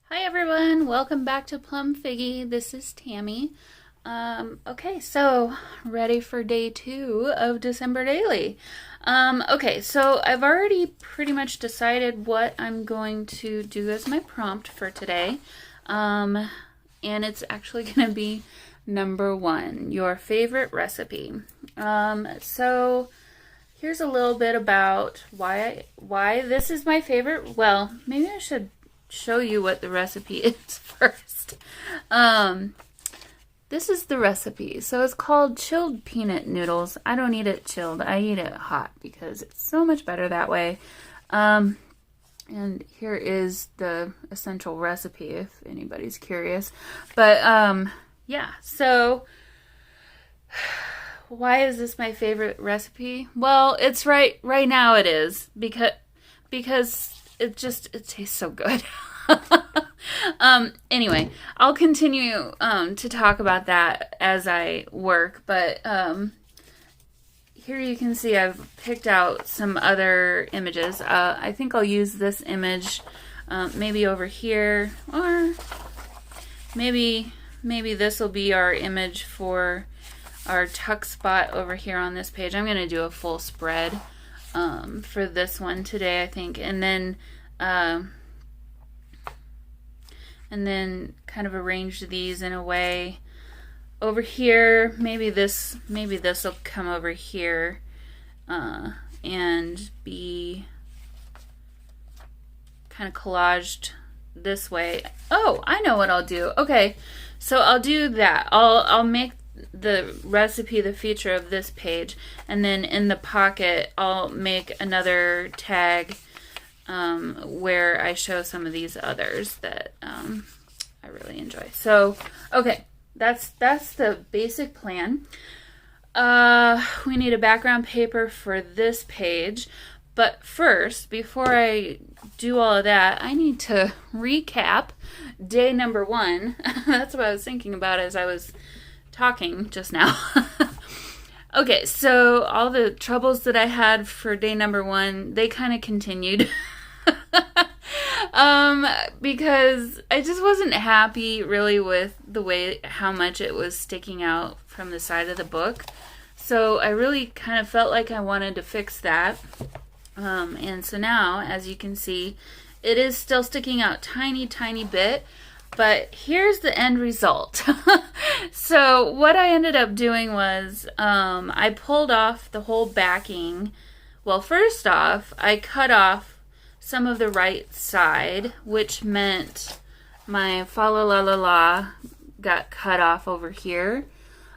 Hi everyone, welcome back to Plum Figgy. This is Tammy. Okay, so ready for day 2 of December Daily. Okay, so I've already pretty much decided what I'm going to do as my prompt for today. And it's actually going to be number 1, your favorite recipe. So here's a little bit about why this is my favorite. Well, maybe I should show you what the recipe is first. This is the recipe. So it's called chilled peanut noodles. I don't eat it chilled. I eat it hot because it's so much better that way. And here is the essential recipe if anybody's curious. But yeah, so why is this my favorite recipe? Well, it's right now it is because it tastes so good. Anyway, I'll continue to talk about that as I work, but here you can see I've picked out some other images. I think I'll use this image maybe over here, or maybe this will be our image for our tuck spot over here on this page. I'm going to do a full spread for this one today, I think, and then kind of arrange these in a way over here. Maybe this will come over here and be kind of collaged this way. Oh, I know what I'll do. Okay, so I'll do that. I'll make the recipe the feature of this page, and then in the pocket I'll make another tag where I show some of these others that I really enjoy. So, okay, that's the basic plan. We need a background paper for this page, but first, before I do all of that, I need to recap day number 1. That's what I was thinking about as I was talking just now. Okay, so all the troubles that I had for day number 1, they kind of continued. Because I just wasn't happy really with the way how much it was sticking out from the side of the book. So I really kind of felt like I wanted to fix that. And so now, as you can see, it is still sticking out tiny bit, but here's the end result. So what I ended up doing was I pulled off the whole backing. Well, first off, I cut off some of the right side, which meant my fa la la la la got cut off over here.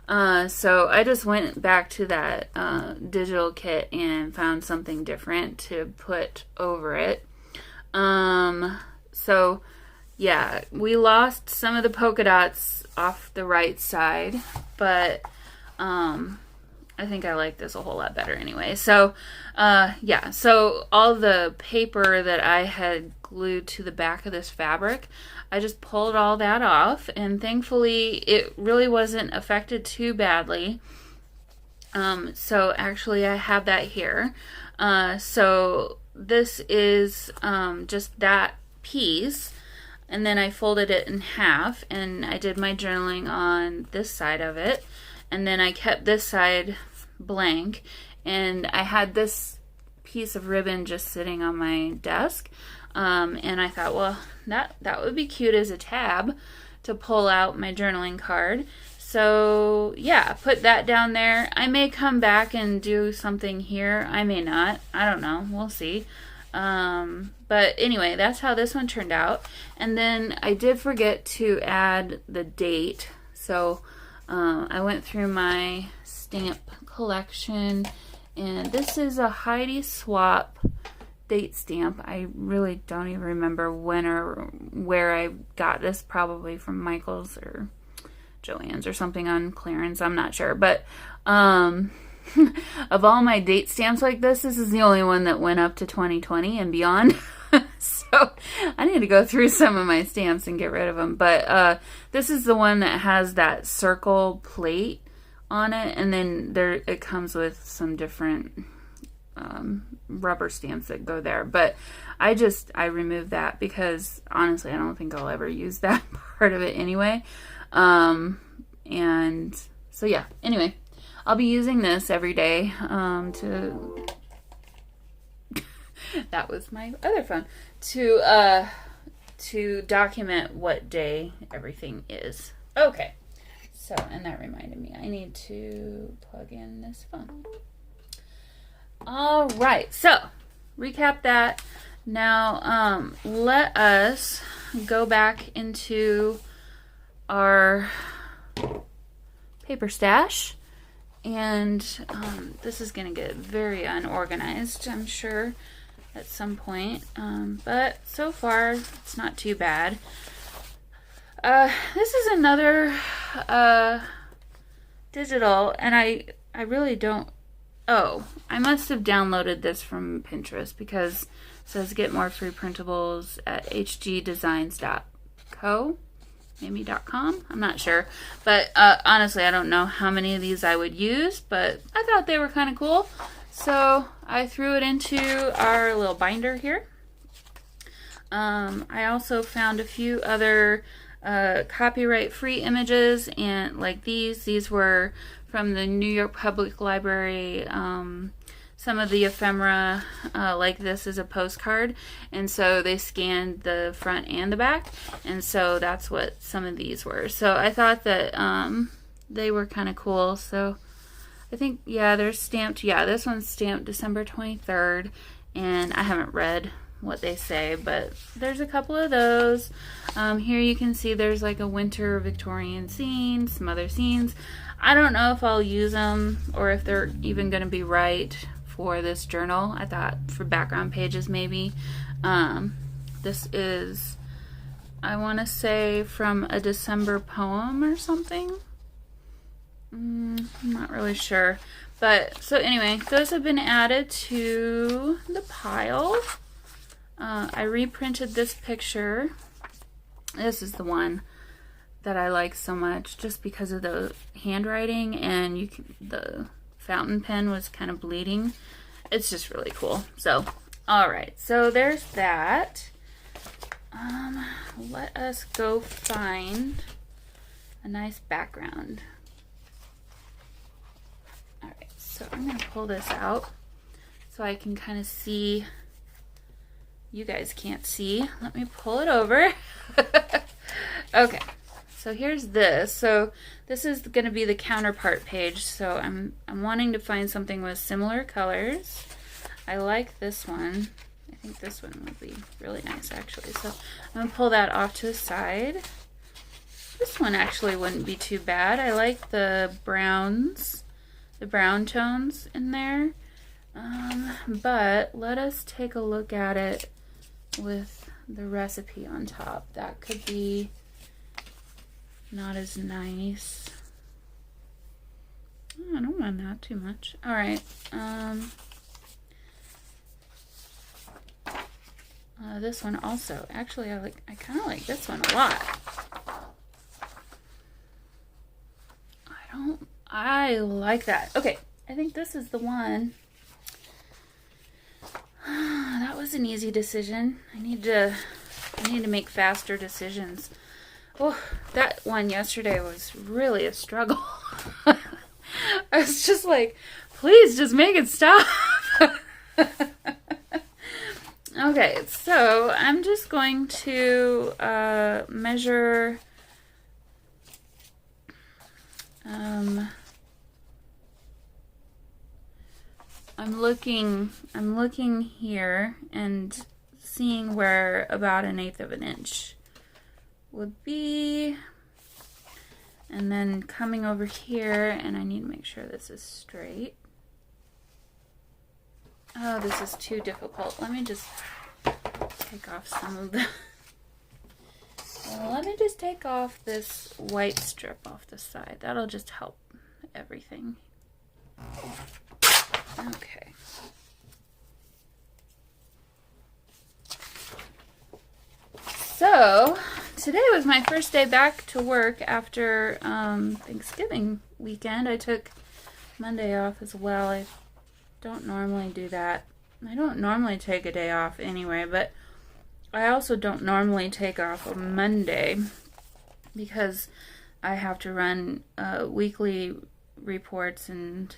So I just went back to that digital kit and found something different to put over it. So yeah, we lost some of the polka dots off the right side, but I think I like this a whole lot better anyway. So, yeah, so all the paper that I had glued to the back of this fabric, I just pulled all that off, and thankfully it really wasn't affected too badly. So actually I have that here. So this is just that piece, and then I folded it in half, and I did my journaling on this side of it, and then I kept this side blank, and I had this piece of ribbon just sitting on my desk, and I thought, well, that would be cute as a tab to pull out my journaling card. So yeah, put that down there. I may come back and do something here. I may not. I don't know. We'll see. But anyway, that's how this one turned out. And then I did forget to add the date. So I went through my stamp collection, and this is a Heidi Swapp date stamp. I really don't even remember when or where I got this, probably from Michael's or Joann's or something on clearance, I'm not sure, but of all my date stamps like this is the only one that went up to 2020 and beyond. So I need to go through some of my stamps and get rid of them, but this is the one that has that circle plate on it, and then it comes with some different rubber stamps that go there. But I removed that because honestly, I don't think I'll ever use that part of it anyway. And so yeah, anyway, I'll be using this every day to that was my other phone to document what day everything is. Okay. So, and that reminded me, I need to plug in this phone. All right. So, recap that. Now, let us go back into our paper stash. And this is going to get very unorganized, I'm sure, at some point. But so far, it's not too bad. This is another digital, and I really don't... Oh, I must have downloaded this from Pinterest because it says get more free printables at hgdesigns.co. Maybe .com, I'm not sure. But honestly, I don't know how many of these I would use, but I thought they were kind of cool. So I threw it into our little binder here. I also found a few other copyright-free images, and like these were from the New York Public Library. Some of the ephemera, like this, is a postcard, and so they scanned the front and the back, and so that's what some of these were. So I thought that they were kind of cool. So I think, yeah, they're stamped. Yeah, this one's stamped December 23rd, and I haven't read what they say, but there's a couple of those. Here you can see there's like a winter Victorian scene, some other scenes. I don't know if I'll use them or if they're even going to be right for this journal. I thought for background pages maybe. This is, I want to say, from a December poem or something. I'm not really sure. But, so anyway, those have been added to the pile. I reprinted this picture. This is the one that I like so much just because of the handwriting, and the fountain pen was kind of bleeding. It's just really cool. So, all right. So there's that. Let us go find a nice background. All right. So I'm going to pull this out so I can kind of see. You guys can't see. Let me pull it over. Okay. So here's this. So this is going to be the counterpart page. So I'm wanting to find something with similar colors. I like this one. I think this one would be really nice, actually. So I'm going to pull that off to the side. This one actually wouldn't be too bad. I like the browns, the brown tones in there. But let us take a look at it with the recipe on top. That could be not as nice. Oh, I don't want that too much. All right. This one also. Actually, I kind of like this one a lot. I like that. Okay, I think this is the one. That was an easy decision. I need to make faster decisions. Oh, that one yesterday was really a struggle. I was just like, please just make it stop. Okay, so I'm just going to measure I'm looking here and seeing where about 1/8 of an inch would be, and then coming over here, and I need to make sure this is straight. Oh, this is too difficult. Let me just take off some of the let me just take off this white strip off the side. That'll just help everything. Okay. So, today was my first day back to work after Thanksgiving weekend. I took Monday off as well. I don't normally do that. I don't normally take a day off anyway, but I also don't normally take off a Monday because I have to run weekly reports and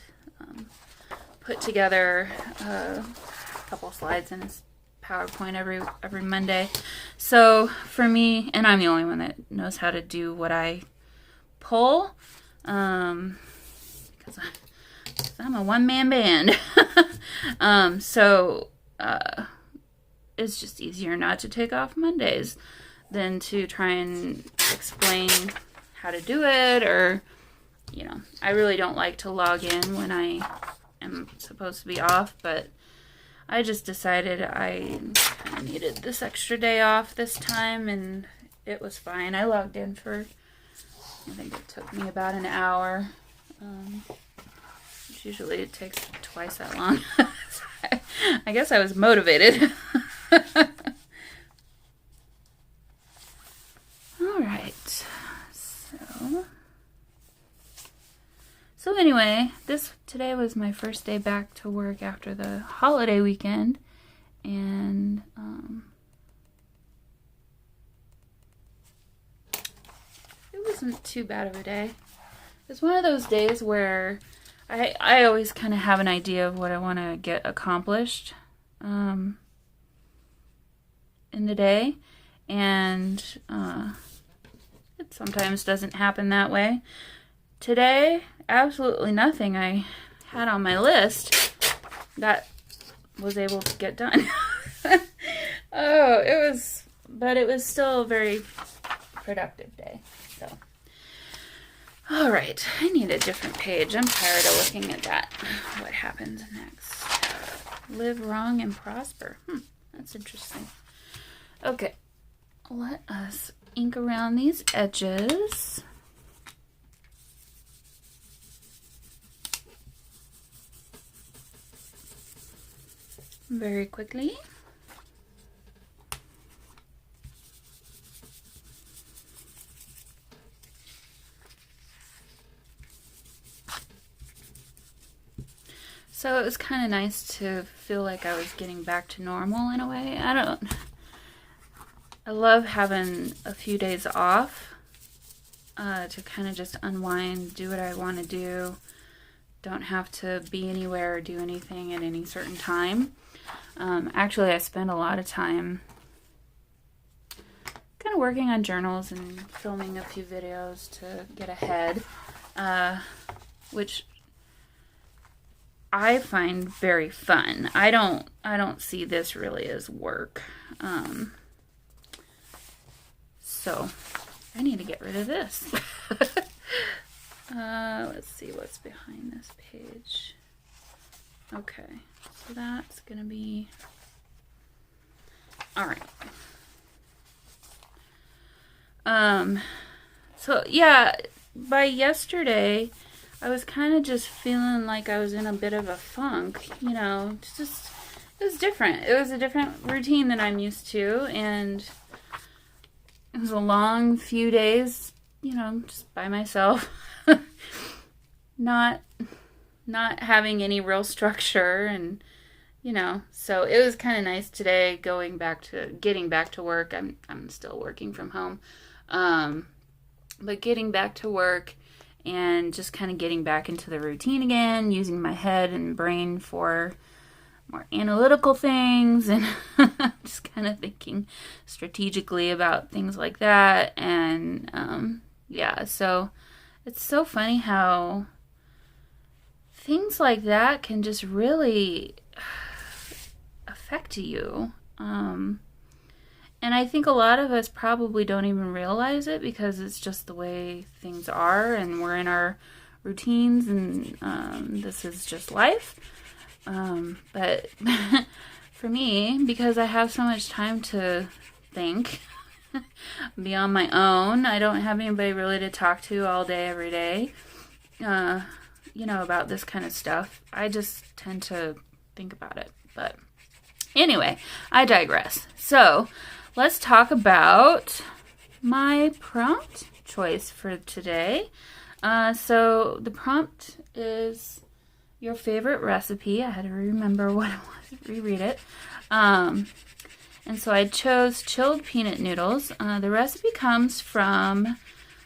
put together a couple slides in his PowerPoint every Monday. So for me, and I'm the only one that knows how to do what I pull, because I'm a one-man band. So it's just easier not to take off Mondays than to try and explain how to do it, or, you know, I really don't like to log in when I am supposed to be off, but I just decided I kind of needed this extra day off this time, and it was fine. I logged in for, I think it took me about an hour. Usually it takes twice that long. I guess I was motivated. All right. So anyway, today was my first day back to work after the holiday weekend, and it wasn't too bad of a day. It's one of those days where I always kind of have an idea of what I want to get accomplished in the day, and it sometimes doesn't happen that way. Today, absolutely nothing I had on my list that was able to get done. But it was still a very productive day. So, all right, I need a different page. I'm tired of looking at that. What happens next? Live wrong and prosper. That's interesting. Okay, let us ink around these edges. Very quickly. So it was kind of nice to feel like I was getting back to normal in a way. I love having a few days off to kind of just unwind, do what I want to do. Don't have to be anywhere or do anything at any certain time. Actually, I spend a lot of time kind of working on journals and filming a few videos to get ahead, which I find very fun. I don't see this really as work. So I need to get rid of this. Let's see what's behind this page. Okay, so that's gonna be all right. So yeah, by yesterday, I was kind of just feeling like I was in a bit of a funk, you know, it was different. It was a different routine than I'm used to, and it was a long few days, you know, just by myself, not having any real structure, and, you know, so it was kind of nice today getting back to work. I'm still working from home, but getting back to work and just kind of getting back into the routine again, using my head and brain for more analytical things, and just kind of thinking strategically about things like that. And yeah, so it's so funny how things like that can just really affect you. And I think a lot of us probably don't even realize it because it's just the way things are, and we're in our routines, and this is just life. But for me, because I have so much time to think, be on my own, I don't have anybody really to talk to all day, every day, you know, about this kind of stuff. I just tend to think about it. But anyway, I digress. So let's talk about my prompt choice for today. So the prompt is your favorite recipe. I had to remember what it was. reread it. And so I chose chilled peanut noodles. The recipe comes from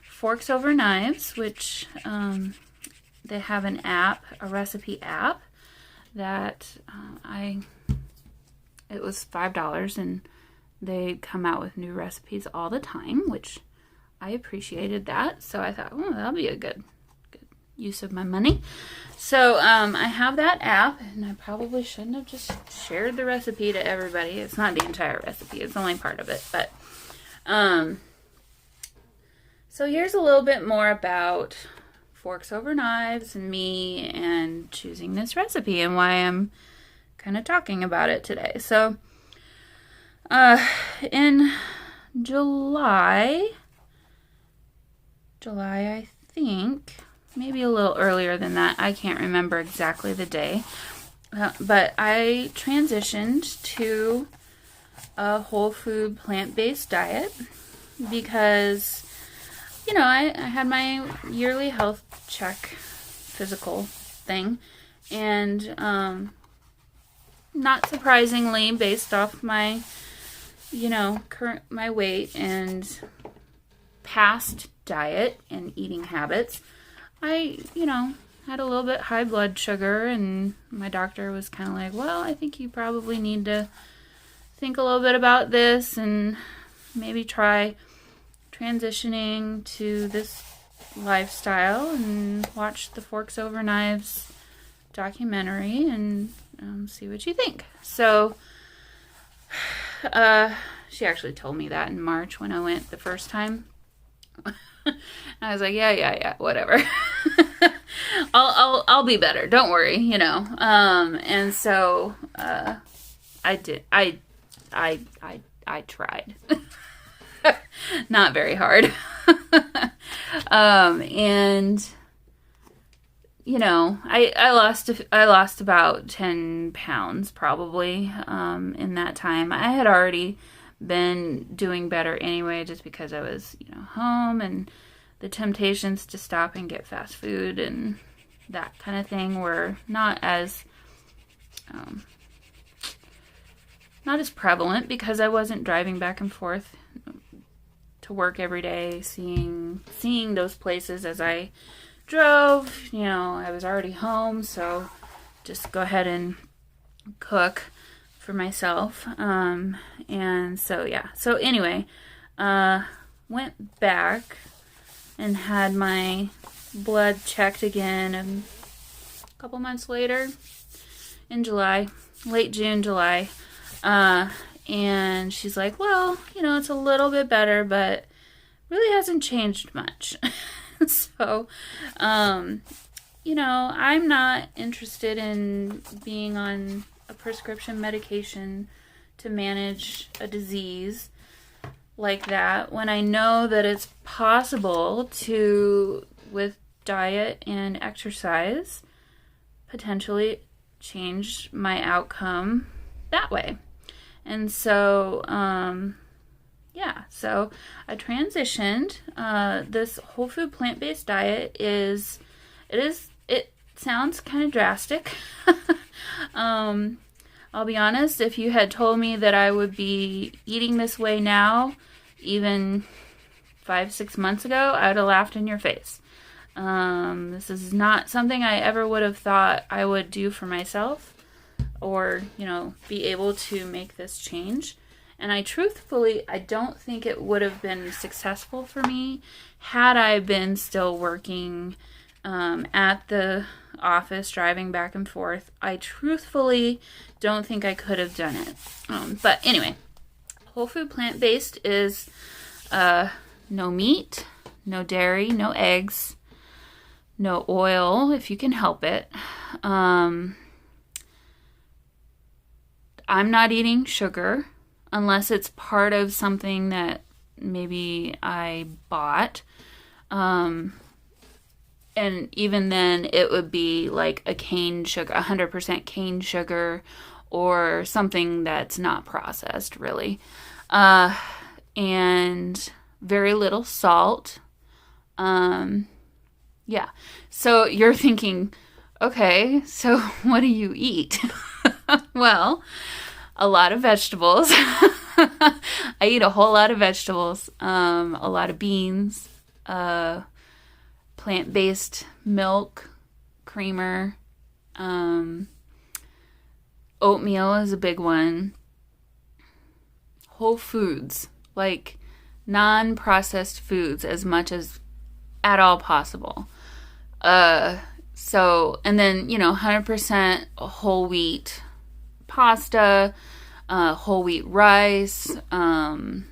Forks Over Knives, which they have an app, a recipe app that it was $5, and they come out with new recipes all the time, which I appreciated that. So I thought, oh, that'll be a good use of my money. So I have that app, and I probably shouldn't have just shared the recipe to everybody. It's not the entire recipe, it's only part of it. But so here's a little bit more about Forks Over Knives and me and choosing this recipe and why I'm kind of talking about it today. So in July, I think, maybe a little earlier than that. I can't remember exactly the day. But I transitioned to a whole food plant-based diet because, you know, I had my yearly health check physical thing. And not surprisingly, based off my, you know, my weight and past diet and eating habits, I, you know, had a little bit high blood sugar, and my doctor was kind of like, well, I think you probably need to think a little bit about this and maybe try transitioning to this lifestyle and watch the Forks Over Knives documentary and see what you think. So she actually told me that in March when I went the first time. I was like, yeah, whatever. I'll be better. Don't worry, you know. And so I did. I tried. Not very hard. And you know, I lost about 10 pounds probably in that time. I had already been doing better anyway, just because I was, you know, home, and the temptations to stop and get fast food and that kind of thing were not as prevalent because I wasn't driving back and forth to work every day, seeing those places as I drove. You know, I was already home, so just go ahead and cook for myself. And so, yeah. So anyway, went back and had my blood checked again a couple months later in July, late June, July. And she's like, well, you know, it's a little bit better, but really hasn't changed much. So, you know, I'm not interested in being on a prescription medication to manage a disease like that when I know that it's possible to, with diet and exercise, potentially change my outcome that way. And so, yeah, so I transitioned. This whole food plant-based diet it sounds kind of drastic. I'll be honest, if you had told me that I would be eating this way now, even 5-6 months ago, I would have laughed in your face. This is not something I ever would have thought I would do for myself, or, you know, be able to make this change. And I don't think it would have been successful for me had I been still working at the office, driving back and forth. I truthfully don't think I could have done it. But anyway, whole food plant-based is no meat, no dairy, no eggs, no oil if you can help it. I'm not eating sugar unless it's part of something that maybe I bought. And even then, it would be like a cane sugar, 100% cane sugar, or something that's not processed, really. And very little salt. Yeah. So you're thinking, okay, so what do you eat? Well, a lot of vegetables. I eat a whole lot of vegetables, a lot of beans, plant-based milk, creamer, oatmeal is a big one. Whole foods, like non-processed foods as much as at all possible. So, and then, 100% whole wheat pasta, whole wheat rice, that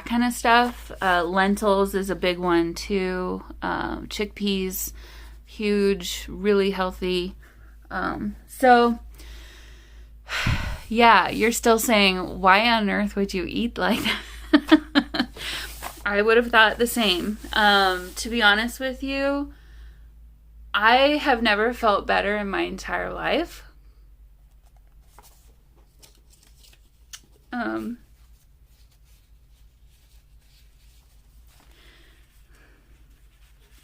kind of stuff. Lentils is a big one too. Chickpeas, huge, really healthy. So, yeah, you're still saying, why on earth would you eat like that? I would have thought the same. To be honest with you, I have never felt better in my entire life.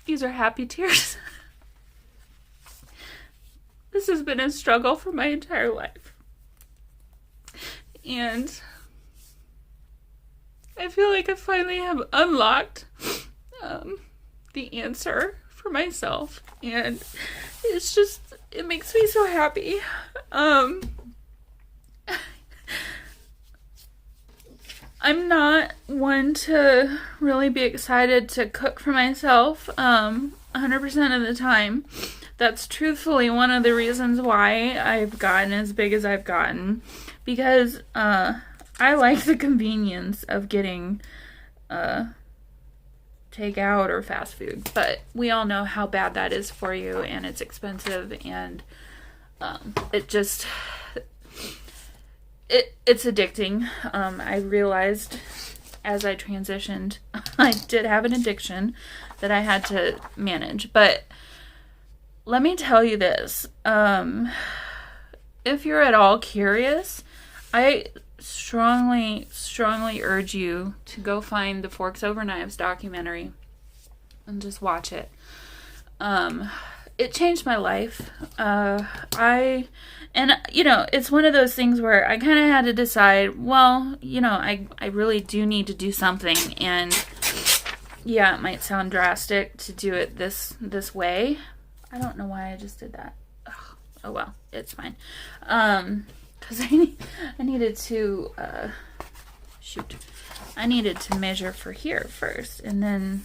These are happy tears. This has been a struggle for my entire life. And I feel like I finally have unlocked the answer for myself. And it makes me so happy. I'm not one to really be excited to cook for myself 100% of the time. That's truthfully one of the reasons why I've gotten as big as I've gotten. Because I like the convenience of getting takeout or fast food. But we all know how bad that is for you, and it's expensive, and it's addicting. I realized as I transitioned, I did have an addiction that I had to manage. But let me tell you this. If you're at all curious, I strongly urge you to go find the Forks Over Knives documentary and just watch it. It changed my life. It's one of those things where I kind of had to decide, well, I really do need to do something. And yeah, it might sound drastic to do it this way. I don't know why I just did that. Ugh. Oh well, it's fine. Because I needed to, I needed to measure for here first and then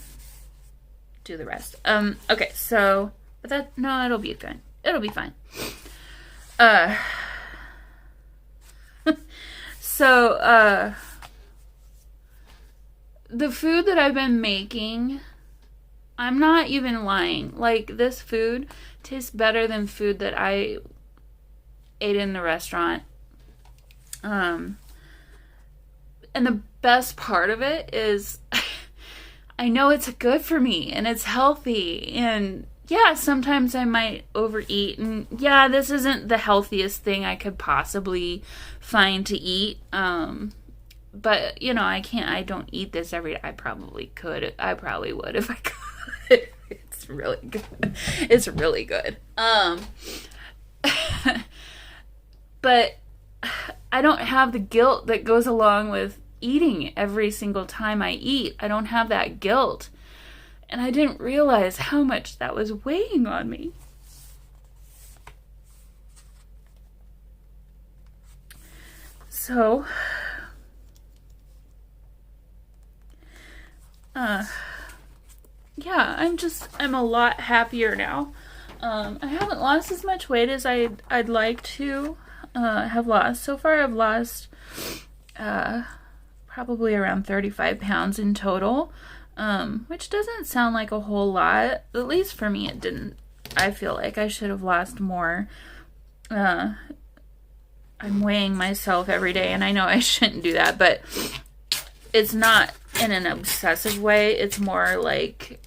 do the rest. Okay, so, but it'll be fine. It'll be fine. So, the food that I've been making, I'm not even lying. Like, this food tastes better than food that I ate in the restaurant. And the best part of it is I know it's good for me and it's healthy, and yeah, sometimes I might overeat, and yeah, this isn't the healthiest thing I could possibly find to eat. But I don't eat this every day. I probably could. I probably would if I could. It's really good. It's really good. But I don't have the guilt that goes along with eating every single time I eat. I don't have that guilt. And I didn't realize how much that was weighing on me. So, yeah, I'm a lot happier now. I haven't lost as much weight as I'd like to have lost. So far, I've lost probably around 35 pounds in total. Which doesn't sound like a whole lot. At least for me, it didn't. I feel like I should have lost more. I'm weighing myself every day, and I know I shouldn't do that, but it's not in an obsessive way. It's more like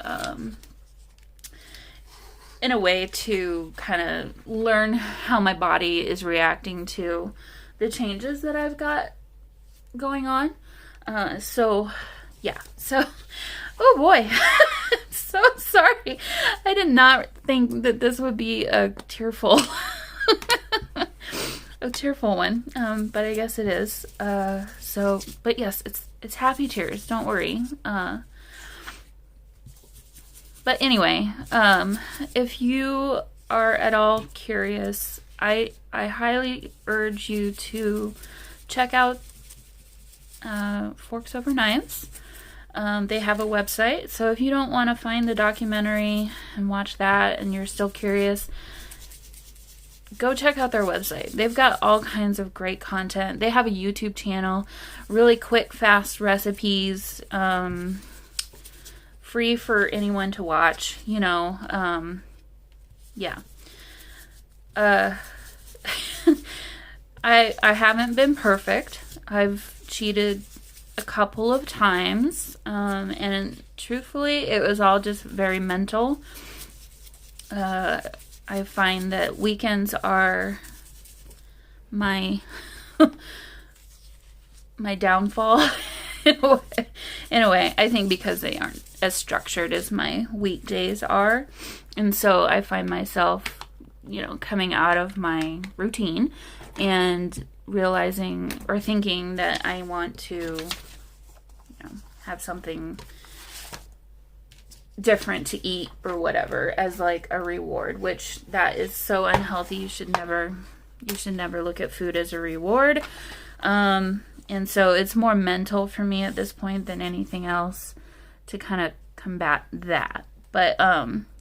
in a way to kind of learn how my body is reacting to the changes that I've got going on. So, oh boy, so sorry. I did not think that this would be a tearful a tearful one, but I guess it is. But yes, it's happy tears. Don't worry. But anyway, if you are at all curious, I highly urge you to check out Forks Over Knives. They have a website, so if you don't want to find the documentary and watch that and you're still curious, go check out their website. They've got all kinds of great content. They have a YouTube channel, really quick, fast recipes, free for anyone to watch, yeah. I haven't been perfect. I've cheated a couple of times, and truthfully, it was all just very mental. I find that weekends are my my downfall in a way. I think because they aren't as structured as my weekdays are, and so I find myself, coming out of my routine and realizing or thinking that I want to, have something different to eat or whatever as like a reward, which that is so unhealthy. You should never look at food as a reward. And so it's more mental for me at this point than anything else to kind of combat that. But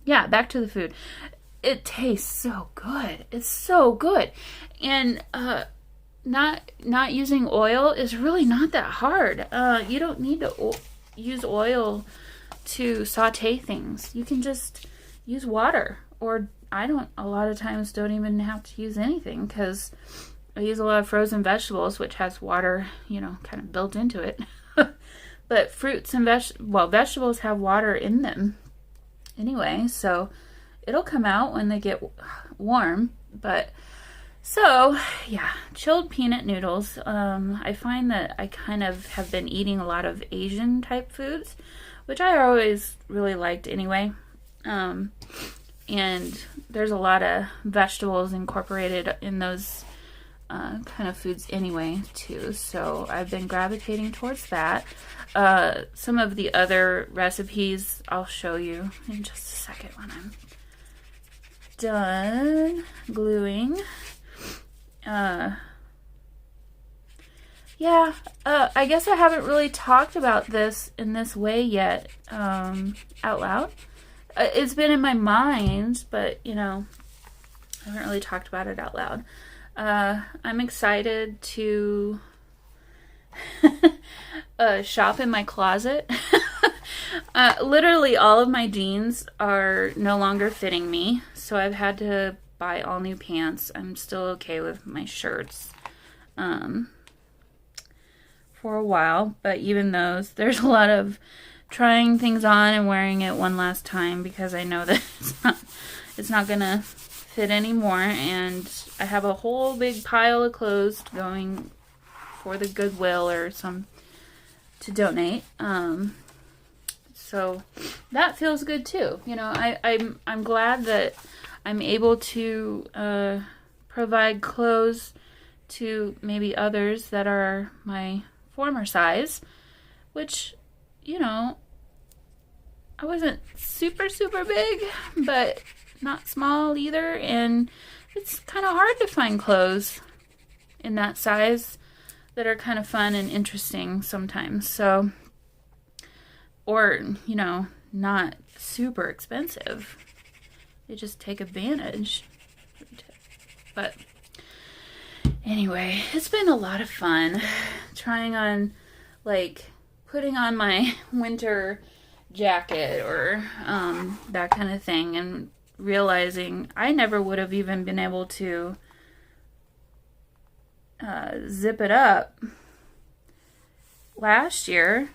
yeah, back to the food. It tastes so good. It's so good. And not using oil is really not that hard. You don't need to use oil to saute things. You can just use water, or a lot of times don't even have to use anything, because I use a lot of frozen vegetables, which has water, kind of built into it. But fruits and vegetables have water in them anyway, so it'll come out when they get warm. But so, yeah, chilled peanut noodles. I find that I kind of have been eating a lot of Asian type foods, which I always really liked anyway. And there's a lot of vegetables incorporated in those kind of foods anyway, too. So I've been gravitating towards that. Some of the other recipes I'll show you in just a second when I'm done gluing. I guess I haven't really talked about this in this way yet, out loud. It's been in my mind, but, I haven't really talked about it out loud. I'm excited to shop in my closet. Literally all of my jeans are no longer fitting me, so I've had to buy all new pants. I'm still okay with my shirts for a while, but even those, there's a lot of trying things on and wearing it one last time, because I know that it's not gonna fit anymore, and I have a whole big pile of clothes going for the Goodwill or some to donate. So that feels good too. I'm glad that I'm able to provide clothes to maybe others that are my former size, which, I wasn't super, super big, but not small either, and it's kind of hard to find clothes in that size that are kind of fun and interesting sometimes. So, or, not super expensive. They just take advantage. But anyway, it's been a lot of fun trying on, putting on my winter jacket or that kind of thing, and realizing I never would have even been able to zip it up last year,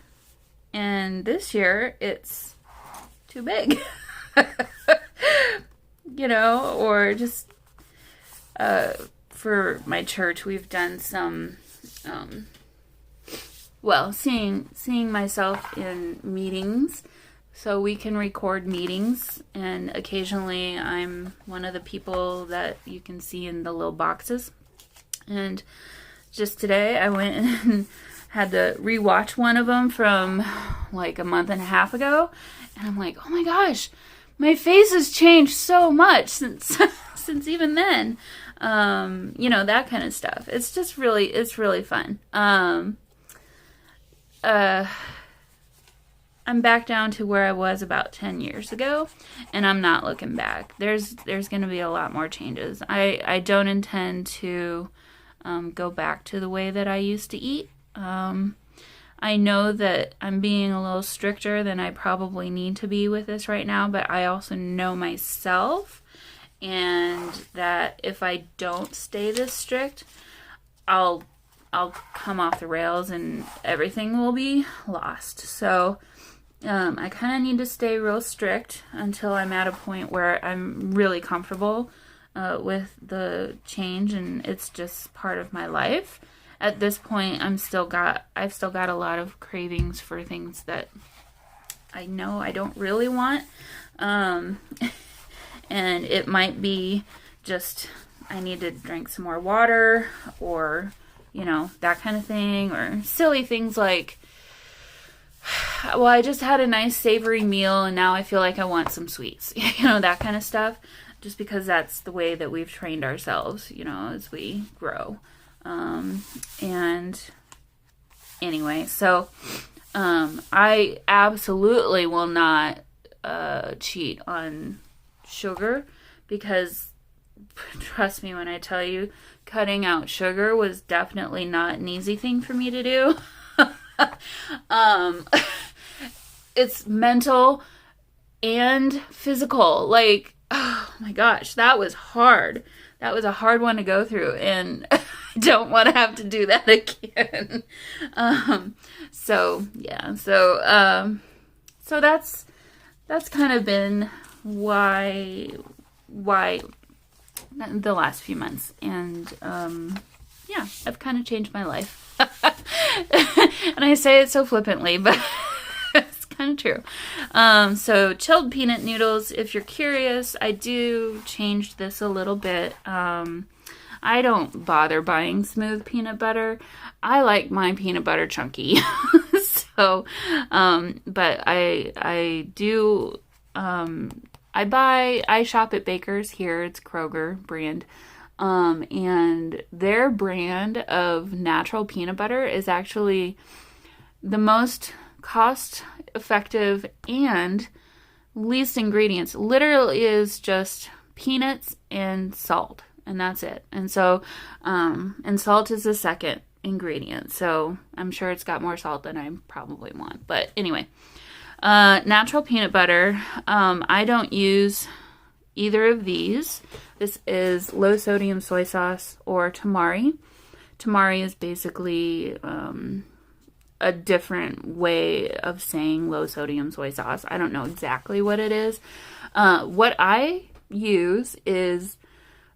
and this year it's too big. Or just for my church, we've done some seeing myself in meetings, so we can record meetings, and occasionally I'm one of the people that you can see in the little boxes. And just today I went and had to rewatch one of them from like a month and a half ago. And I'm like, oh my gosh, my face has changed so much since since even then. You know, that kind of stuff. It's just really, it's really fun. I'm back down to where I was about 10 years ago, and I'm not looking back. There's going to be a lot more changes. I don't intend to go back to the way that I used to eat. I know that I'm being a little stricter than I probably need to be with this right now, but I also know myself, and that if I don't stay this strict, I'll come off the rails and everything will be lost. So I kind of need to stay real strict until I'm at a point where I'm really comfortable with the change and it's just part of my life. At this point, I've still got a lot of cravings for things that I know I don't really want. And it might be just I need to drink some more water, or, you know, that kind of thing, or silly things like, well, I just had a nice savory meal and now I feel like I want some sweets, you know, that kind of stuff, just because that's the way that we've trained ourselves, you know, as we grow. And anyway, so I absolutely will not cheat on sugar, because trust me when I tell you, cutting out sugar was definitely not an easy thing for me to do. It's mental and physical. Like, oh my gosh, that was hard. That was a hard one to go through, and I don't want to have to do that again. So that's kind of been why the last few months, and yeah, I've kind of changed my life. And I say it so flippantly, but it's kind of true. So chilled peanut noodles, if you're curious, I do change this a little bit. I don't bother buying smooth peanut butter. I like my peanut butter chunky. So, but I do, I shop at Baker's here. It's Kroger brand. And their brand of natural peanut butter is actually the most cost effective and least ingredients. Literally is just peanuts and salt, and that's it. And so, and salt is the second ingredient. So I'm sure it's got more salt than I probably want. But anyway, natural peanut butter. I don't use either of these. This is low sodium soy sauce or tamari. Tamari is basically a different way of saying low sodium soy sauce. I don't know exactly what it is. What I use is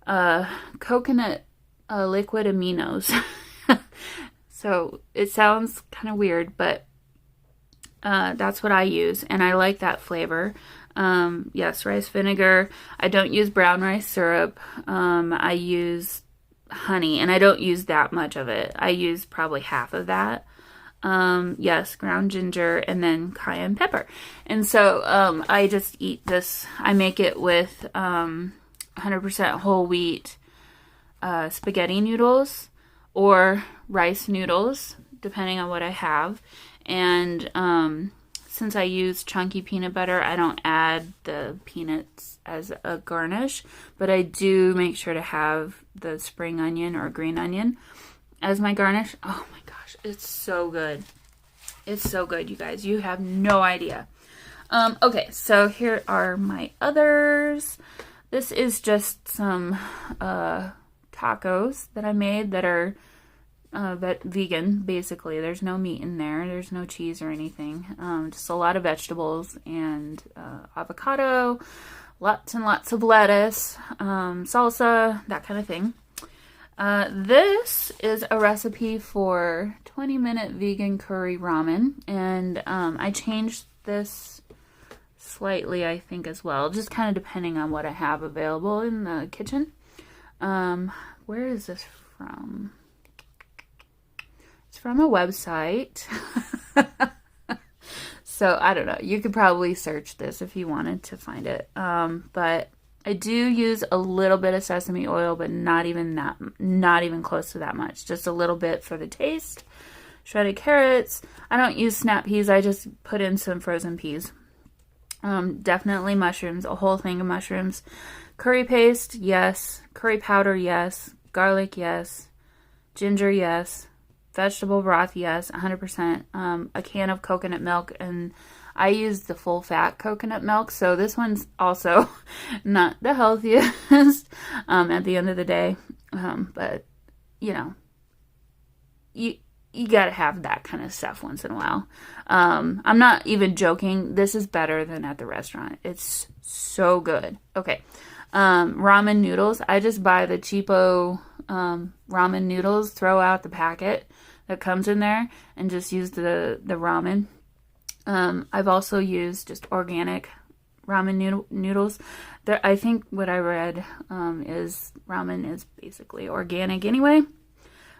coconut liquid aminos. So it sounds kind of weird, but that's what I use, and I like that flavor. Yes, rice vinegar. I don't use brown rice syrup. I use honey, and I don't use that much of it. I use probably half of that. Yes, ground ginger, and then cayenne pepper. And so I just eat this. I make it with 100% whole wheat spaghetti noodles or rice noodles, depending on what I have. And since I use chunky peanut butter, I don't add the peanuts as a garnish, but I do make sure to have the spring onion or green onion as my garnish. Oh my gosh, it's so good. It's so good, you guys. You have no idea. Okay, so here are my others. This is just some tacos that I made that are vegan, basically. There's no meat in there. There's no cheese or anything. Just a lot of vegetables and avocado, lots and lots of lettuce, salsa, that kind of thing. This is a recipe for 20-minute vegan curry ramen, and I changed this slightly, I think, as well, just kind of depending on what I have available in the kitchen. Where is this from? It's from a website. So I don't know. You could probably search this if you wanted to find it. But I do use a little bit of sesame oil, but not even close to that much. Just a little bit for the taste. Shredded carrots. I don't use snap peas. I just put in some frozen peas. Definitely mushrooms. A whole thing of mushrooms. Curry paste, yes. Curry powder, yes. Garlic, yes. Ginger, yes. Vegetable broth, yes, 100%. A can of coconut milk, and I use the full fat coconut milk, so this one's also not the healthiest at the end of the day. But, you know, you gotta have that kind of stuff once in a while. I'm not even joking. This is better than at the restaurant. It's so good. Okay. Ramen noodles. I just buy the cheapo ramen noodles, throw out the packet that comes in there, and just use the ramen. I've also used just organic ramen noodles. I think what I read is ramen is basically organic anyway.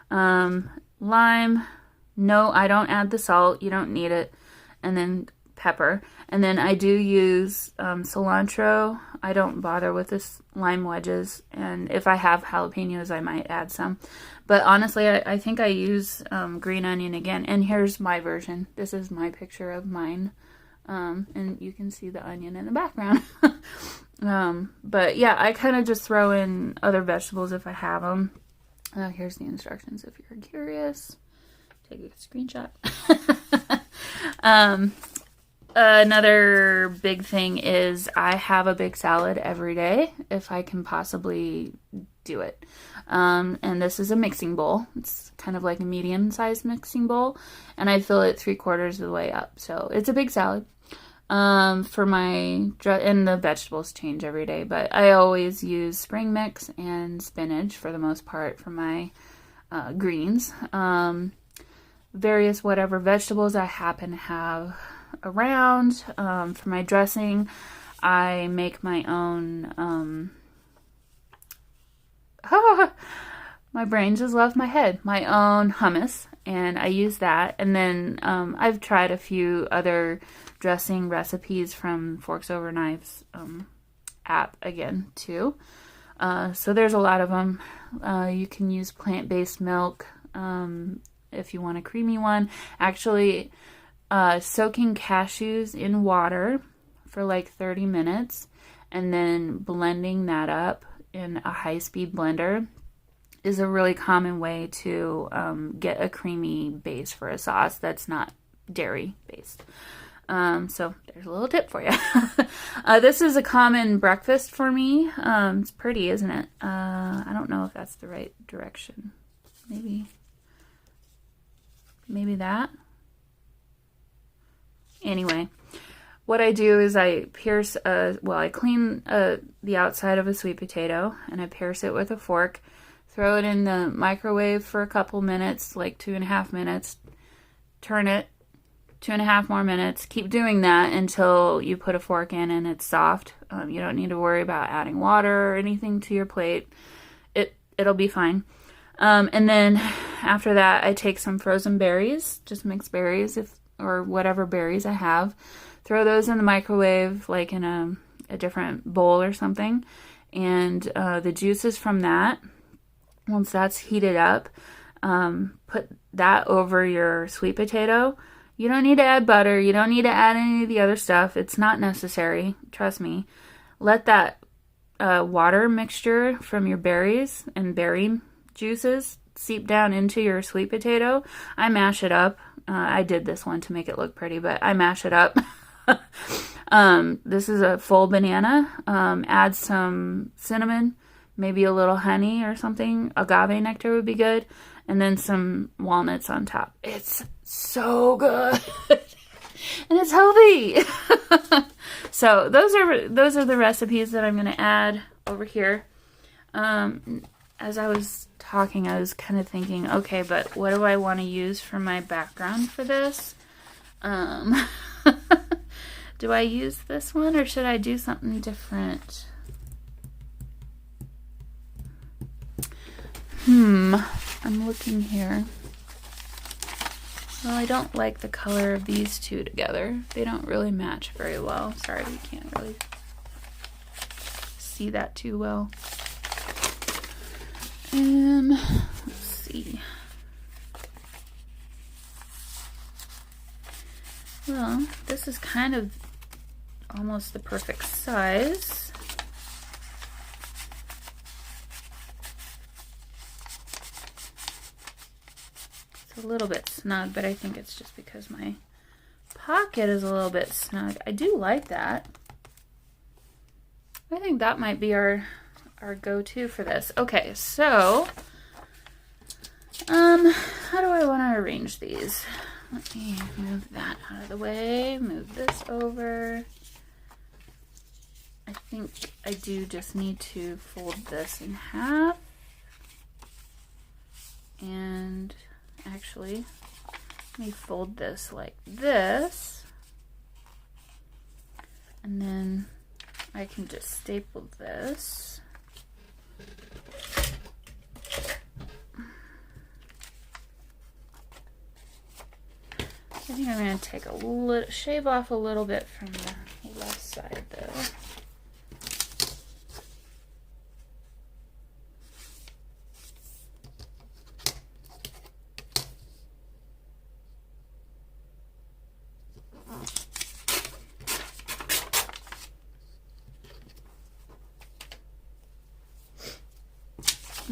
Lime. No, I don't add the salt. You don't need it. And then pepper. And then I do use cilantro. I don't bother with this lime wedges. And if I have jalapenos, I might add some. But honestly, I think I use green onion again. And here's my version. This is my picture of mine. And you can see the onion in the background. But yeah, I kind of just throw in other vegetables if I have them. Here's the instructions if you're curious. Take a screenshot. Another big thing is I have a big salad every day if I can possibly do it. And this is a mixing bowl. It's kind of like a medium-sized mixing bowl, and I fill it 3/4 of the way up. So it's a big salad. For my, and the vegetables change every day, but I always use spring mix and spinach for the most part for my greens. Various whatever vegetables I happen to have around. For my dressing, I make my own, my brain just left my head, my own hummus, and I use that. And then I've tried a few other dressing recipes from Forks Over Knives app again too. So there's a lot of them. You can use plant-based milk if you want a creamy one. Actually, soaking cashews in water for like 30 minutes and then blending that up in a high-speed blender is a really common way to get a creamy base for a sauce that's not dairy based. So there's a little tip for you. This is a common breakfast for me. It's pretty, isn't it? I don't know if that's the right direction. Maybe that. Anyway, what I do is I pierce, I clean the outside of a sweet potato and I pierce it with a fork, throw it in the microwave for a couple minutes, like 2.5 minutes, turn it, 2.5 more minutes, keep doing that until you put a fork in and it's soft. You don't need to worry about adding water or anything to your plate. It'll be fine. And then after that, I take some frozen berries, just mixed berries or whatever berries I have, throw those in the microwave, like in a different bowl or something. And the juices from that, once that's heated up, put that over your sweet potato. You don't need to add butter. You don't need to add any of the other stuff. It's not necessary. Trust me. Let that water mixture from your berries and berry juices seep down into your sweet potato. I mash it up. I did this one to make it look pretty, but I mash it up. This is a full banana. Add some cinnamon, maybe a little honey or something. Agave nectar would be good. And then some walnuts on top. It's so good. And it's healthy. So those are the recipes that I'm going to add over here. As I was talking, I was kind of thinking, okay, but what do I want to use for my background for this? Do I use this one or should I do something different? I'm looking here. Well, I don't like the color of these two together. They don't really match very well. Sorry, we can't really see that too well. Let's see. Well, this is kind of almost the perfect size. It's a little bit snug, but I think it's just because my pocket is a little bit snug. I do like that. I think that might be our go-to for this. Okay, so how do I want to arrange these? Let me move that out of the way, move this over. I think I do just need to fold this in half. And actually, let me fold this like this. And then I can just staple this. I think I'm going to take a little, shave off a little bit from the left side though.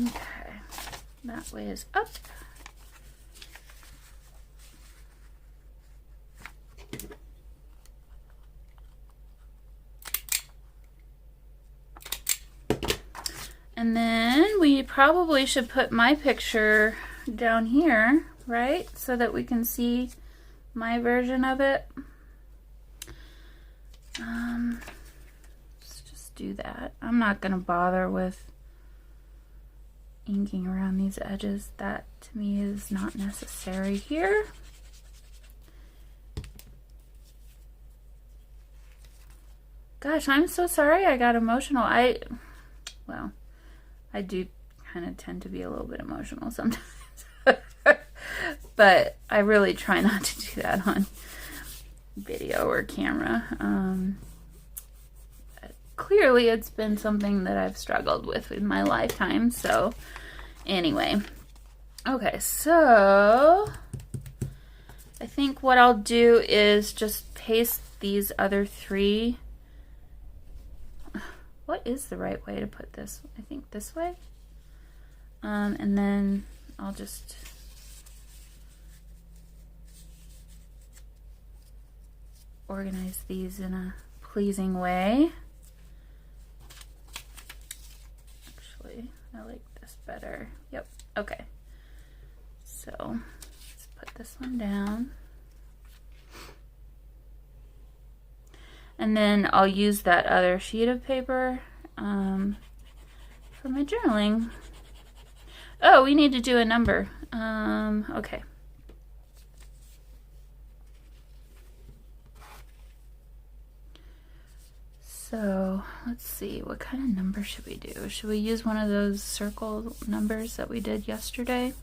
Okay, that way is up. And then we probably should put my picture down here, right? So that we can see my version of it. Let's just do that. I'm not gonna bother with inking around these edges. That to me is not necessary here. Gosh, I'm so sorry I got emotional. Well, I do kind of tend to be a little bit emotional sometimes. But I really try not to do that on video or camera. Clearly it's been something that I've struggled with in my lifetime. So anyway, okay, so I think what I'll do is just paste these other three. What is the right way to put this? I think this way. And then I'll just organize these in a pleasing way. Actually, I like this better. Yep, okay. So let's put this one down. And then I'll use that other sheet of paper for my journaling. Oh, we need to do a number. Okay. So let's see, what kind of number should we do? Should we use one of those circle numbers that we did yesterday?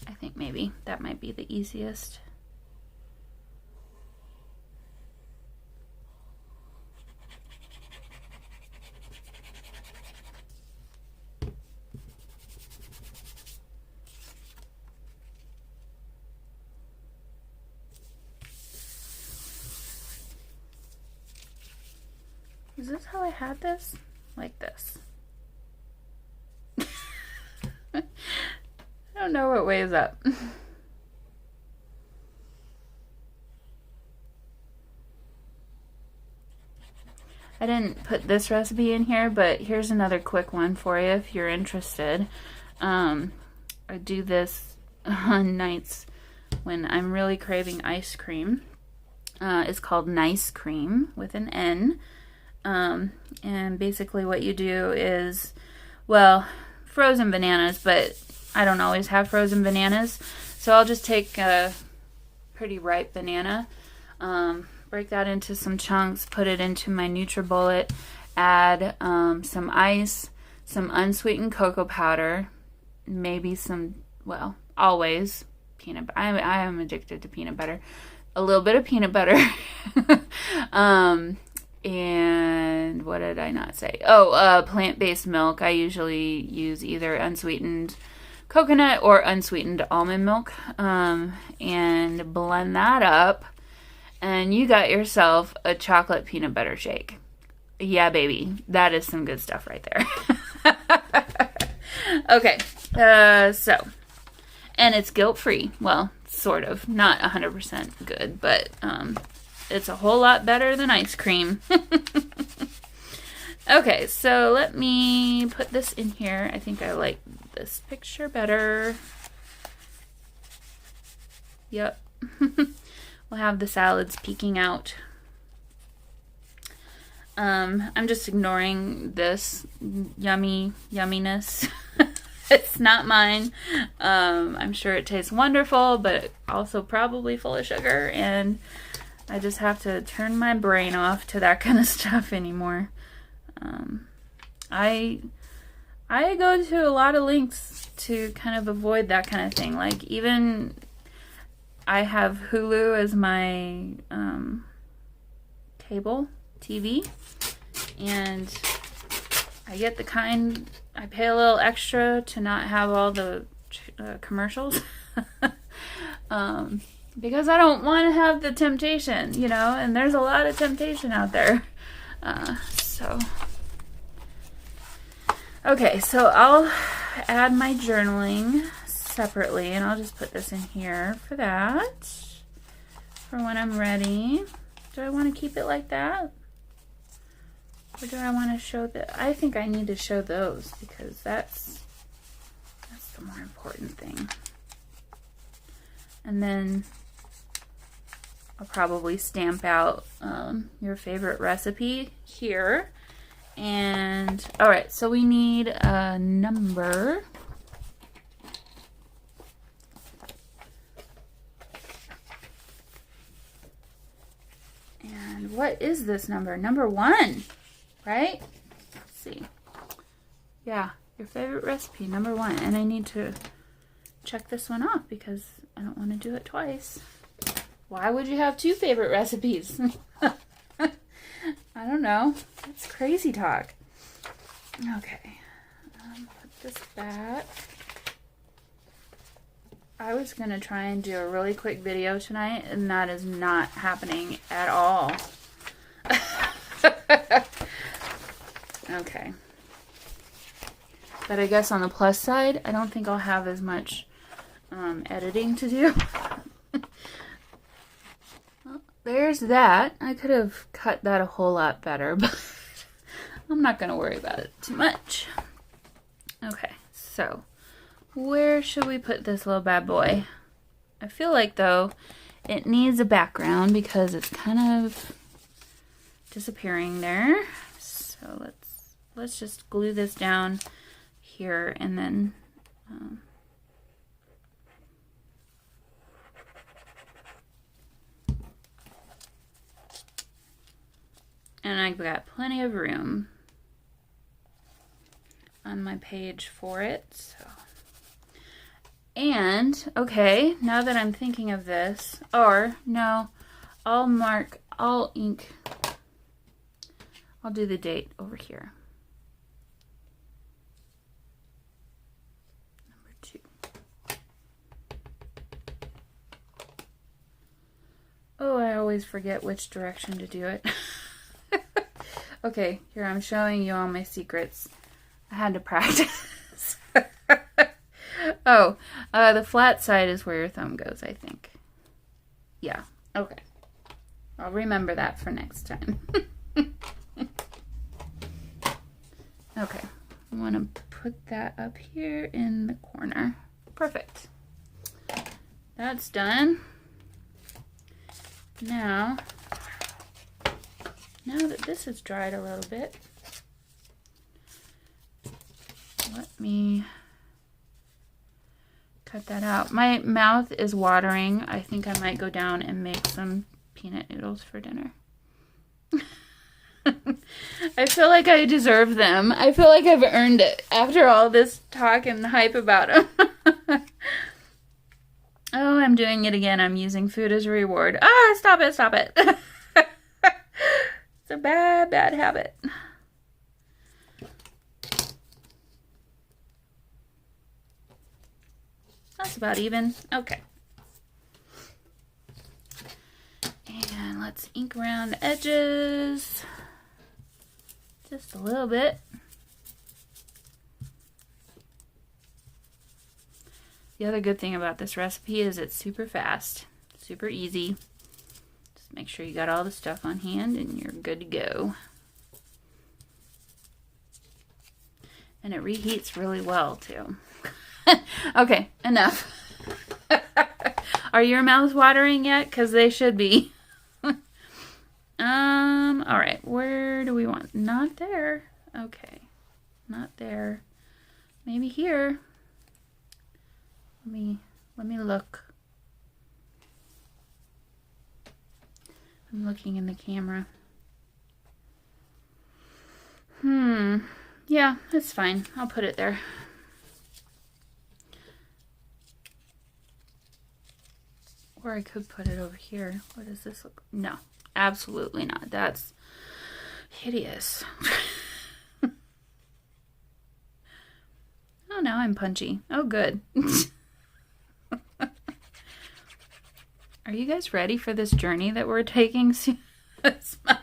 I think maybe that might be the easiest. Is this how I had this? Like this. I don't know what way is up. I didn't put this recipe in here, but here's another quick one for you if you're interested. I do this on nights when I'm really craving ice cream. It's called Nice Cream with an N. And basically what you do is, well, frozen bananas, but I don't always have frozen bananas. So I'll just take pretty ripe banana. Break that into some chunks, put it into my NutriBullet, add some ice, some unsweetened cocoa powder, maybe some, well, always peanut butter. I am addicted to peanut butter. A little bit of peanut butter. And what did I not say? Oh, plant-based milk. I usually use either unsweetened coconut or unsweetened almond milk. And blend that up. And you got yourself a chocolate peanut butter shake. Yeah, baby. That is some good stuff right there. Okay. So. And it's guilt-free. Well, sort of. Not 100% good, but it's a whole lot better than ice cream. Okay, so let me put this in here. I think I like this picture better. Yep. We'll have the salads peeking out. I'm just ignoring this yumminess. It's not mine. I'm sure it tastes wonderful, but also probably full of sugar, and I just have to turn my brain off to that kind of stuff anymore. I go to a lot of lengths to kind of avoid that kind of thing. Like, even I have Hulu as my cable TV, and I get the kind, I pay a little extra to not have all the commercials. Because I don't want to have the temptation, you know, and there's a lot of temptation out there. Okay, so I'll add my journaling separately, and I'll just put this in here for that, for when I'm ready. Do I want to keep it like that? Or do I want to show that? I think I need to show those, because that's the more important thing. And then I'll probably stamp out your favorite recipe here. And, all right, so we need a number. And what is this number? Number 1, right? Let's see. Yeah, your favorite recipe, number 1. And I need to check this one off because I don't want to do it twice. Why would you have 2 favorite recipes? I don't know. It's crazy talk. Okay. Put this back. I was going to try and do a really quick video tonight, and that is not happening at all. Okay. But I guess on the plus side, I don't think I'll have as much editing to do. Well, there's that. I could have cut that a whole lot better, but I'm not going to worry about it too much. Okay, so where should we put this little bad boy? I feel like, though, it needs a background because it's kind of disappearing there. So let's just glue this down here, and then and I've got plenty of room on my page for it. So, and okay, now that I'm thinking of this, or no, I'll ink. I'll do the date over here. Number 2. Oh, I always forget which direction to do it. Okay, here I'm showing you all my secrets. I had to practice. Oh, the flat side is where your thumb goes, I think. Yeah, okay. I'll remember that for next time. Okay, I want to put that up here in the corner. Perfect. That's done. Now that this has dried a little bit, let me cut that out. My mouth is watering. I think I might go down and make some peanut noodles for dinner. I feel like I deserve them. I feel like I've earned it after all this talk and hype about them. Oh, I'm doing it again. I'm using food as a reward. Ah, stop it, stop it. It's a bad, bad habit. That's about even. Okay. And let's ink around the edges. Just a little bit. The other good thing about this recipe is it's super fast, super easy. Just make sure you got all the stuff on hand and you're good to go. And it reheats really well too. Okay, enough. Are your mouths watering yet? Because they should be. All right, where do we want? Not there. Okay, not there. Maybe here. Let me look. I'm looking in the camera. Yeah, that's fine. I'll put it there. Or I could put it over here. What does this look? No, absolutely not. That's hideous. Oh, now I'm punchy. Oh, good. Are you guys ready for this journey that we're taking this month?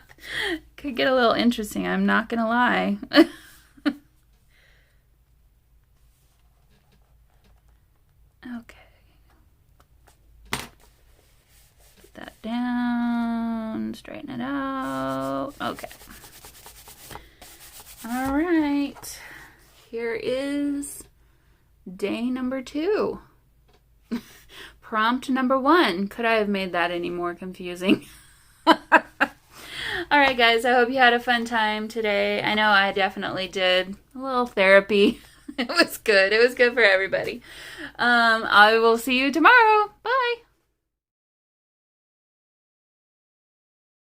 Could get a little interesting, I'm not gonna lie. Okay. Put that down, straighten it out. Okay. All right. Here is day number 2. Prompt number 1. Could I have made that any more confusing? All right, guys. I hope you had a fun time today. I know I definitely did. A little therapy. It was good. It was good for everybody. I will see you tomorrow. Bye.